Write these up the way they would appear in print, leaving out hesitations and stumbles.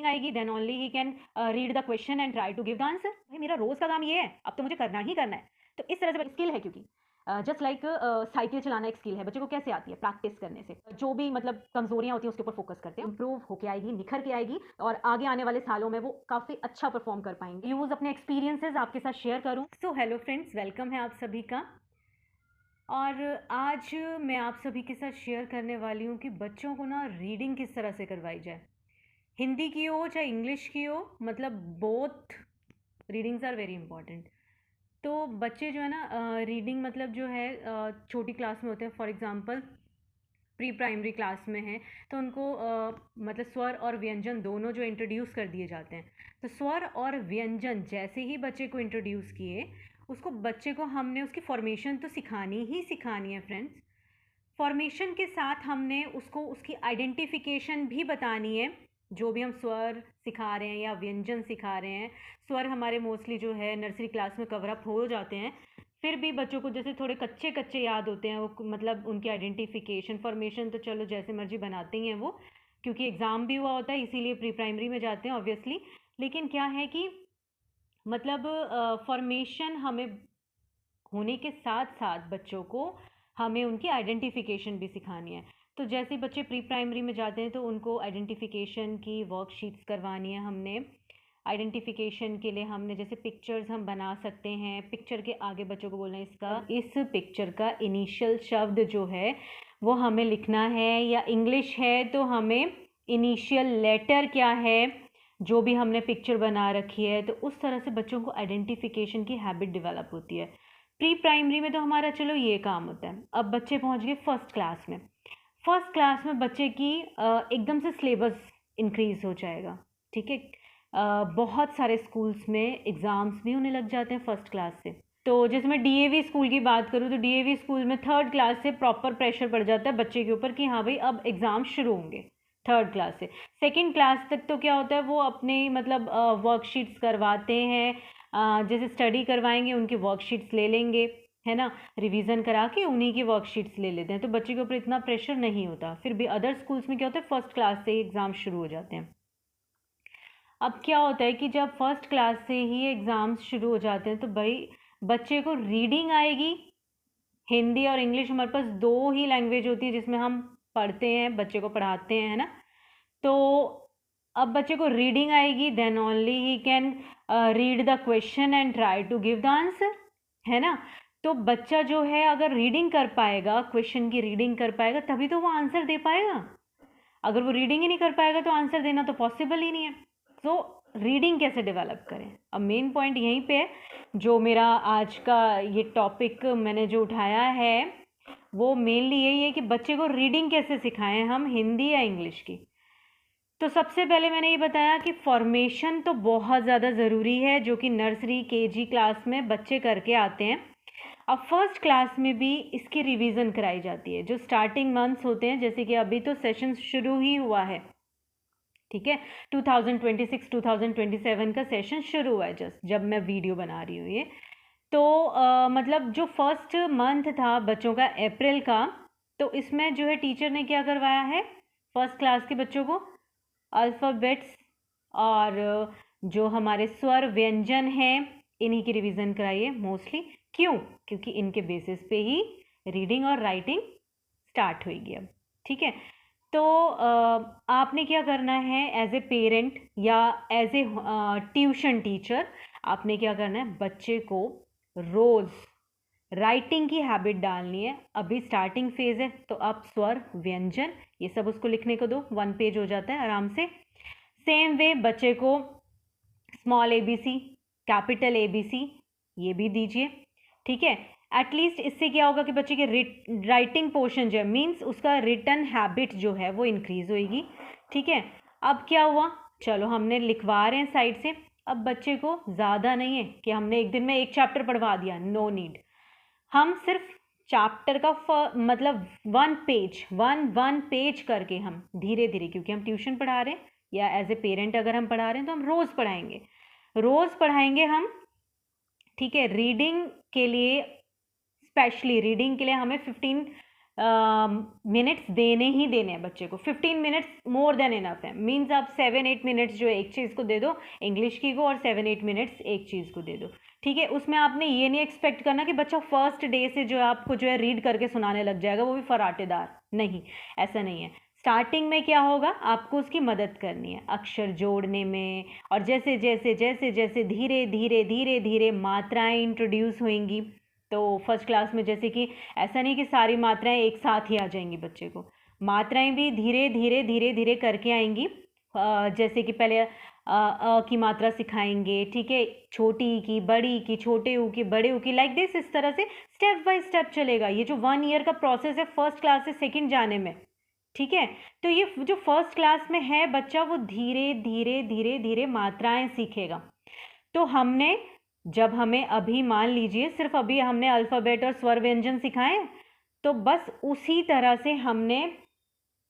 Reading आएगी then only he can read the question and try to give the answer. भाई मेरा रोज का काम ये है, अब तो मुझे करना ही करना है। तो इस तरह से स्किल है, क्योंकि जस्ट लाइक साइकिल चलाना एक स्किल है। बच्चे को कैसे आती है? प्रैक्टिस करने से। जो भी मतलब कमजोरियां होती हैं उसके ऊपर फोकस करते हैं, इंप्रूव होके आएगी, निखर के आएगी, और आगे आने वाले सालों में वो काफी अच्छा परफॉर्म कर पाएंगे। यूज अपने एक्सपीरियंसेस आपके साथ शेयर करूं। सो हेलो फ्रेंड्स, वेलकम है आप सभी का। और आज मैं आप सभी के साथ शेयर करने वाली हूँ कि बच्चों को ना रीडिंग किस तरह से करवाई जाए। हिंदी की हो चाहे इंग्लिश की हो, मतलब both readings are very important. तो बच्चे जो है ना, रीडिंग मतलब जो है छोटी क्लास में होते हैं। For example pre primary class में हैं तो उनको मतलब स्वर और व्यंजन दोनों जो इंट्रोड्यूस कर दिए जाते हैं। तो स्वर और व्यंजन जैसे ही बच्चे को इंट्रोड्यूस किए, उसको बच्चे को हमने उसकी फॉर्मेशन तो सिखानी ही सिखानी है फ्रेंड्स। फॉर्मेशन के साथ हमने उसको उसकी आइडेंटिफिकेशन भी बतानी है। जो भी हम स्वर सिखा रहे हैं या व्यंजन सिखा रहे हैं, स्वर हमारे मोस्टली जो है नर्सरी क्लास में कवर अप हो जाते हैं। फिर भी बच्चों को जैसे थोड़े कच्चे कच्चे याद होते हैं वो, मतलब उनकी आइडेंटिफिकेशन फॉर्मेशन तो चलो जैसे मर्जी बनाते ही हैं वो, क्योंकि एग्ज़ाम भी हुआ होता है इसीलिए प्री प्राइमरी में जाते हैं ऑब्वियसली। लेकिन क्या है कि मतलब फॉर्मेशन हमें होने के साथ साथ बच्चों को हमें उनकी आइडेंटिफिकेशन भी सिखानी है। तो जैसे बच्चे प्री प्राइमरी में जाते हैं तो उनको आइडेंटिफिकेशन की वर्कशीट्स करवानी है हमने। आइडेंटिफिकेशन के लिए हमने जैसे पिक्चर्स हम बना सकते हैं, पिक्चर के आगे बच्चों को बोलना है इसका इस पिक्चर का इनिशियल शब्द जो है वो हमें लिखना है, या इंग्लिश है तो हमें इनिशियल लेटर क्या है जो भी हमने पिक्चर बना रखी है। तो उस तरह से बच्चों को आइडेंटिफिकेशन की हैबिट डेवलप होती है। प्री प्राइमरी में तो हमारा चलो ये काम होता है। अब बच्चे पहुंच गए फर्स्ट क्लास में। फर्स्ट क्लास में बच्चे की एकदम से सिलेबस इंक्रीज हो जाएगा। ठीक है, बहुत सारे स्कूल्स में एग्ज़ाम्स भी होने लग जाते हैं फर्स्ट क्लास से। तो जैसे मैं डीएवी स्कूल की बात करूँ तो डीएवी स्कूल में थर्ड क्लास से प्रॉपर प्रेशर पड़ जाता है बच्चे के ऊपर कि हाँ भाई अब एग्ज़ाम शुरू होंगे थर्ड क्लास से। सेकेंड क्लास तक तो क्या होता है, वो अपने मतलब वर्कशीट्स करवाते हैं, जैसे स्टडी करवाएंगे उनकी वर्कशीट्स ले लेंगे, है ना, रिवीजन करा के उन्हीं की वर्कशीट्स ले लेते हैं। तो बच्चे के ऊपर इतना प्रेशर नहीं होता। फिर भी अदर स्कूल्स में क्या होता है, फर्स्ट क्लास से ही एग्ज़ाम शुरू हो जाते हैं। अब क्या होता है कि जब फर्स्ट क्लास से ही एग्ज़ाम्स शुरू हो जाते हैं तो भाई बच्चे को रीडिंग आएगी। हिंदी और इंग्लिश हमारे पास दो ही लैंग्वेज होती है जिसमें हम पढ़ते हैं, बच्चे को पढ़ाते हैं, है ना। तो अब बच्चे को रीडिंग आएगी then only he can read the question and try to give the answer, है ना। तो बच्चा जो है अगर रीडिंग कर पाएगा, क्वेश्चन की रीडिंग कर पाएगा, तभी तो वो आंसर दे पाएगा। अगर वो रीडिंग ही नहीं कर पाएगा तो आंसर देना तो पॉसिबल ही नहीं है। तो रीडिंग कैसे डेवलप करें, अब मेन पॉइंट यहीं पे है। जो मेरा आज का ये टॉपिक मैंने जो उठाया है वो मेनली यही है कि बच्चे को रीडिंग कैसे सिखाएं हम, हिंदी या इंग्लिश की। तो सबसे पहले मैंने ये बताया कि फॉर्मेशन तो बहुत ज़्यादा ज़रूरी है, जो कि नर्सरी केजी क्लास में बच्चे करके आते हैं। अब फर्स्ट क्लास में भी इसकी रिवीजन कराई जाती है। जो स्टार्टिंग मंथ्स होते हैं, जैसे कि अभी तो सेशन शुरू ही हुआ है, ठीक है, 2026-2027 का सेशन शुरू हुआ है जस्ट जब मैं वीडियो बना रही हूँ ये। तो मतलब जो फर्स्ट मंथ था बच्चों का अप्रैल का, तो इसमें जो है टीचर ने क्या करवाया है, फर्स्ट क्लास के बच्चों को अल्फ़ाबेट्स और जो हमारे स्वर व्यंजन हैं इन्हीं की रिवीजन कराइए मोस्टली। क्यों? क्योंकि इनके बेसिस पे ही रीडिंग और राइटिंग स्टार्ट होगी अब। ठीक है, तो आपने क्या करना है एज ए पेरेंट या एज ए ट्यूशन टीचर, आपने क्या करना है, बच्चे को रोज़ राइटिंग की हैबिट डालनी है। अभी स्टार्टिंग फेज है तो आप स्वर व्यंजन ये सब उसको लिखने को दो, 1 पेज हो जाता है आराम से। सेम वे बच्चे को स्मॉल ABC, कैपिटल ABC ये भी दीजिए। ठीक है, एटलीस्ट इससे क्या होगा कि बच्चे के राइटिंग पोर्शन जो है, मीन्स उसका रिटन हैबिट जो है वो इंक्रीज होएगी। ठीक है, अब क्या हुआ, चलो हमने लिखवा रहे हैं साइड से। अब बच्चे को ज़्यादा नहीं है कि हमने एक दिन में एक चैप्टर पढ़वा दिया, नो नीड। हम सिर्फ चैप्टर का मतलब 1 पेज करके हम धीरे धीरे, क्योंकि हम ट्यूशन पढ़ा रहे हैं या एज ए पेरेंट अगर हम पढ़ा रहे हैं तो हम रोज़ पढ़ाएंगे, रोज़ पढ़ाएंगे हम। ठीक है, रीडिंग के लिए स्पेशली रीडिंग के लिए हमें 15 मिनट्स देने ही देने हैं बच्चे को। 15 मिनट्स मोर देन इनफ है। मीन्स आप 7-8 मिनट्स जो है एक चीज़ को दे दो इंग्लिश की को, और 7-8 मिनट्स एक चीज़ को दे दो, ठीक है। उसमें आपने ये नहीं एक्सपेक्ट करना कि बच्चा फर्स्ट डे से जो है आपको जो है रीड करके सुनाने लग जाएगा, वो भी फराटेदार। नहीं, ऐसा नहीं है। स्टार्टिंग में क्या होगा, आपको उसकी मदद करनी है अक्षर जोड़ने में, और जैसे जैसे जैसे जैसे धीरे धीरे धीरे धीरे मात्राएं इंट्रोड्यूस होंगी। तो फर्स्ट क्लास में जैसे कि ऐसा नहीं कि सारी मात्राएं एक साथ ही आ जाएंगी बच्चे को, मात्राएं भी धीरे धीरे धीरे धीरे करके आएंगी। जैसे कि पहले अ की मात्रा सिखाएंगे, ठीक है, छोटी ई की, बड़ी ई की, छोटे ऊ की, बड़े ऊ की, लाइक दिस। इस तरह से स्टेप बाय स्टेप चलेगा। ये जो 1 ईयर का प्रोसेस है फर्स्ट क्लास से सेकंड जाने में, ठीक है। तो ये जो फर्स्ट क्लास में है बच्चा, वो धीरे धीरे धीरे धीरे मात्राएं सीखेगा। तो हमने जब हमें अभी मान लीजिए सिर्फ अभी हमने अल्फ़ाबेट और स्वर व्यंजन सिखाए, तो बस उसी तरह से हमने,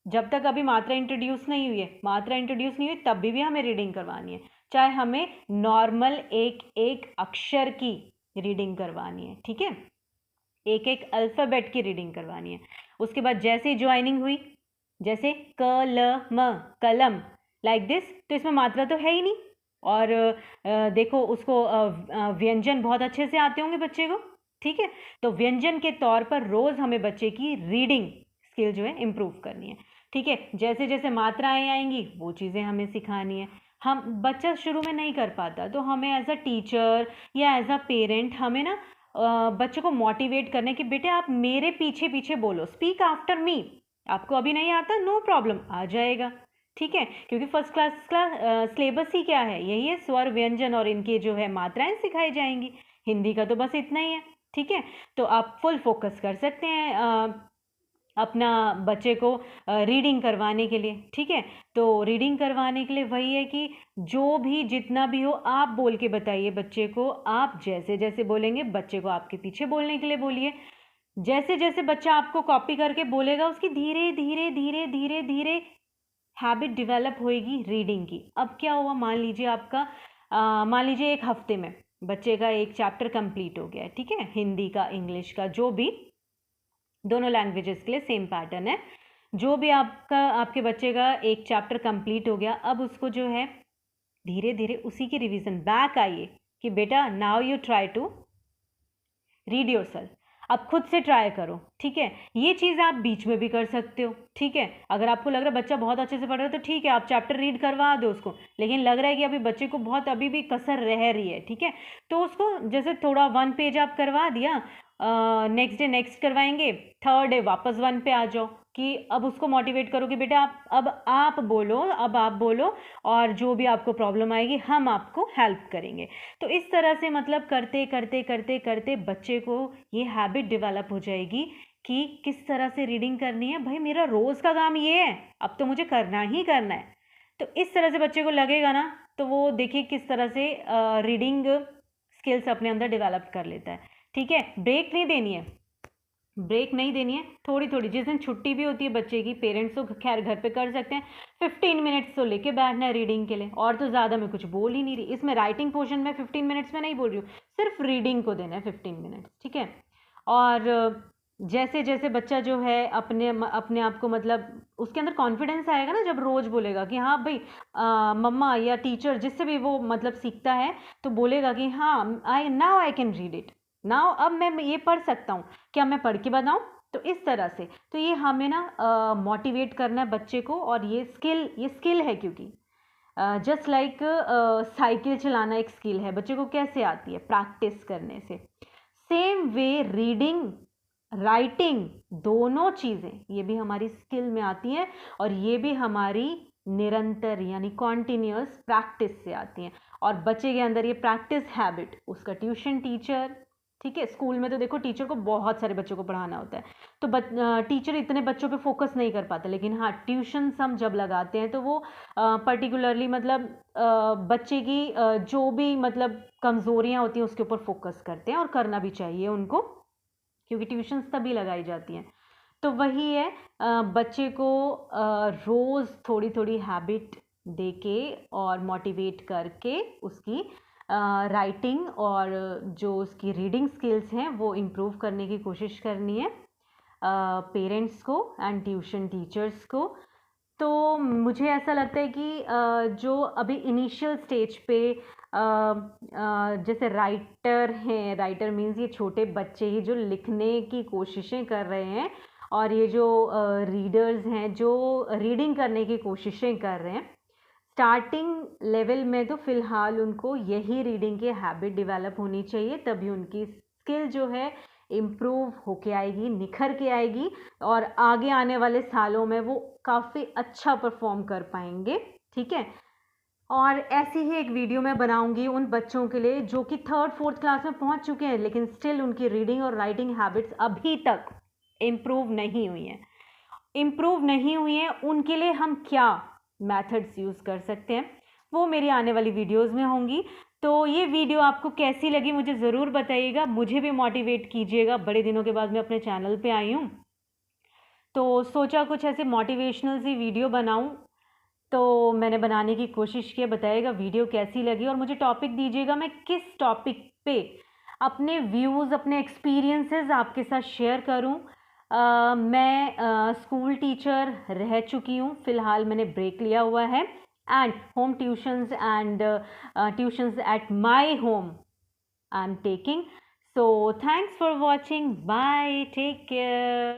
जब तक अभी मात्रा इंट्रोड्यूस नहीं हुई है, मात्रा इंट्रोड्यूस नहीं हुई तब भी हमें रीडिंग करवानी है, चाहे हमें नॉर्मल एक एक अक्षर की रीडिंग करवानी है, ठीक है, एक एक अल्फ़ाबेट की रीडिंग करवानी है। उसके बाद जैसे ही ज्वाइनिंग हुई, जैसे क ल म कलम, लाइक दिस, तो इसमें मात्रा तो है ही नहीं। और देखो उसको व्यंजन बहुत अच्छे से आते होंगे बच्चे को, ठीक है। तो व्यंजन के तौर पर रोज़ हमें बच्चे की रीडिंग स्किल जो है इम्प्रूव करनी है, ठीक है। जैसे जैसे मात्राएं आएंगी वो चीज़ें हमें सिखानी है। हम बच्चा शुरू में नहीं कर पाता, तो हमें एज अ टीचर या एज अ पेरेंट हमें ना बच्चों को मोटिवेट करने कि बेटे आप मेरे पीछे पीछे बोलो, स्पीक आफ्टर मी। आपको अभी नहीं आता, नो प्रॉब्लम, आ जाएगा, ठीक है। क्योंकि फर्स्ट क्लास का सिलेबस ही क्या है, यही है, स्वर व्यंजन और इनके जो है मात्राएं सिखाई जाएंगी। हिंदी का तो बस इतना ही है, ठीक है। तो आप फुल फोकस कर सकते हैं अपना बच्चे को रीडिंग करवाने के लिए, ठीक है। तो रीडिंग करवाने के लिए वही है कि जो भी जितना भी हो आप बोल के बताइए बच्चे को। आप जैसे जैसे बोलेंगे बच्चे को आपके पीछे बोलने के लिए बोलिए। जैसे जैसे बच्चा आपको कॉपी करके बोलेगा, उसकी धीरे धीरे धीरे धीरे धीरे हैबिट डेवलप होएगी रीडिंग की। अब क्या हुआ, मान लीजिए आपका मान लीजिए एक हफ्ते में बच्चे का एक चैप्टर कंप्लीट हो गया है, ठीक है, हिंदी का, इंग्लिश का, जो भी, दोनों लैंग्वेजेस के लिए सेम पैटर्न है। जो भी आपके बच्चे का एक चैप्टर कंप्लीट हो गया, अब उसको जो है धीरे धीरे उसी की रिवीजन बैक आइए कि बेटा now you try to read yourself. अब खुद से ट्राई करो, ठीक है। ये चीज़ आप बीच में भी कर सकते हो, ठीक है। अगर आपको लग रहा है बच्चा बहुत अच्छे से पढ़ रहा है तो ठीक है, आप चैप्टर रीड करवा दो उसको। लेकिन लग रहा है कि अभी बच्चे को बहुत अभी भी कसर रह रही है, ठीक है, तो उसको जैसे थोड़ा 1 पेज आप करवा दिया, नेक्स्ट डे नेक्स्ट करवाएंगे, थर्ड डे वापस 1 पे आ जाओ, कि अब उसको मोटिवेट करो कि बेटा आप बोलो, अब आप बोलो, और जो भी आपको प्रॉब्लम आएगी हम आपको हेल्प करेंगे। तो इस तरह से मतलब करते करते करते करते बच्चे को ये हैबिट डेवलप हो जाएगी कि किस तरह से रीडिंग करनी है। भाई मेरा रोज़ का काम ये है, अब तो मुझे करना ही करना है। तो इस तरह से बच्चे को लगेगा ना, तो वो देखिए किस तरह से रीडिंग स्किल्स अपने अंदर डेवलप कर लेता है, ठीक है। ब्रेक नहीं देनी है, ब्रेक नहीं देनी है, थोड़ी थोड़ी। जिस दिन छुट्टी भी होती है बच्चे की, पेरेंट्स तो खैर घर पे कर सकते हैं, 15 मिनट्स तो लेके बैठना है रीडिंग के लिए, और तो ज़्यादा मैं कुछ बोल ही नहीं रही। इसमें राइटिंग पोर्शन में 15 मिनट्स में नहीं बोल रही हूँ, सिर्फ रीडिंग को देना है 15 मिनट्स, ठीक है। और जैसे जैसे बच्चा जो है अपने आप को मतलब उसके अंदर कॉन्फिडेंस आएगा ना, जब रोज़ बोलेगा कि हाँ भाई मम्मा या टीचर जिससे भी वो मतलब सीखता है, तो बोलेगा कि हाँ now I can read it, now अब मैं ये पढ़ सकता हूँ, क्या मैं पढ़ के बताऊँ। तो इस तरह से तो ये हमें ना मोटिवेट करना है बच्चे को। और ये स्किल है, क्योंकि जस्ट लाइक साइकिल चलाना एक स्किल है, बच्चे को कैसे आती है, प्रैक्टिस करने से। सेम वे रीडिंग राइटिंग दोनों चीज़ें ये भी हमारी स्किल में आती हैं, और ये भी हमारी निरंतर यानी कॉन्टिन्यूअस प्रैक्टिस से आती हैं। और बच्चे के अंदर ये प्रैक्टिस हैबिट उसका ट्यूशन टीचर, ठीक है, स्कूल में तो देखो टीचर को बहुत सारे बच्चों को पढ़ाना होता है, तो टीचर इतने बच्चों पे फोकस नहीं कर पाता। लेकिन हाँ, ट्यूशन हम जब लगाते हैं तो वो पर्टिकुलरली मतलब बच्चे की जो भी मतलब कमज़ोरियाँ होती हैं उसके ऊपर फोकस करते हैं, और करना भी चाहिए उनको, क्योंकि ट्यूशन्स तभी लगाई जाती हैं। तो वही है, बच्चे को रोज़ थोड़ी थोड़ी हैबिट देके और मोटिवेट करके उसकी राइटिंग और जो उसकी रीडिंग स्किल्स हैं वो इम्प्रूव करने की कोशिश करनी है। पेरेंट्स को एंड ट्यूशन टीचर्स को। तो मुझे ऐसा लगता है कि जो अभी इनिशियल स्टेज पे जैसे राइटर हैं, राइटर मीन्स ये छोटे बच्चे ही जो लिखने की कोशिशें कर रहे हैं, और ये जो रीडर्स हैं जो रीडिंग करने की कोशिशें कर रहे हैं, स्टार्टिंग लेवल में तो फ़िलहाल उनको यही रीडिंग की हैबिट डेवलप होनी चाहिए, तभी उनकी स्किल जो है इम्प्रूव होके आएगी, निखर के आएगी, और आगे आने वाले सालों में वो काफ़ी अच्छा परफॉर्म कर पाएंगे। ठीक है, और ऐसी ही एक वीडियो मैं बनाऊंगी उन बच्चों के लिए जो कि 3rd-4th क्लास में पहुंच चुके हैं, लेकिन स्टिल उनकी रीडिंग और राइटिंग हैबिट्स अभी तक इम्प्रूव नहीं हुई हैं। इम्प्रूव नहीं हुई हैं, उनके लिए हम क्या मेथड्स यूज़ कर सकते हैं, वो मेरी आने वाली वीडियोस में होंगी। तो ये वीडियो आपको कैसी लगी मुझे ज़रूर बताइएगा, मुझे भी मोटिवेट कीजिएगा। बड़े दिनों के बाद मैं अपने चैनल पे आई हूँ, तो सोचा कुछ ऐसे मोटिवेशनल सी वीडियो बनाऊँ, तो मैंने बनाने की कोशिश की। बताइएगा वीडियो कैसी लगी, और मुझे टॉपिक दीजिएगा मैं किस टॉपिक पे अपने व्यूज़, अपने एक्सपीरियंसेस आपके साथ शेयर करूं। मैं स्कूल टीचर रह चुकी हूं, फ़िलहाल मैंने ब्रेक लिया हुआ है, and home tuitions and tuitions at my home I am taking. So thanks for watching, bye, take care.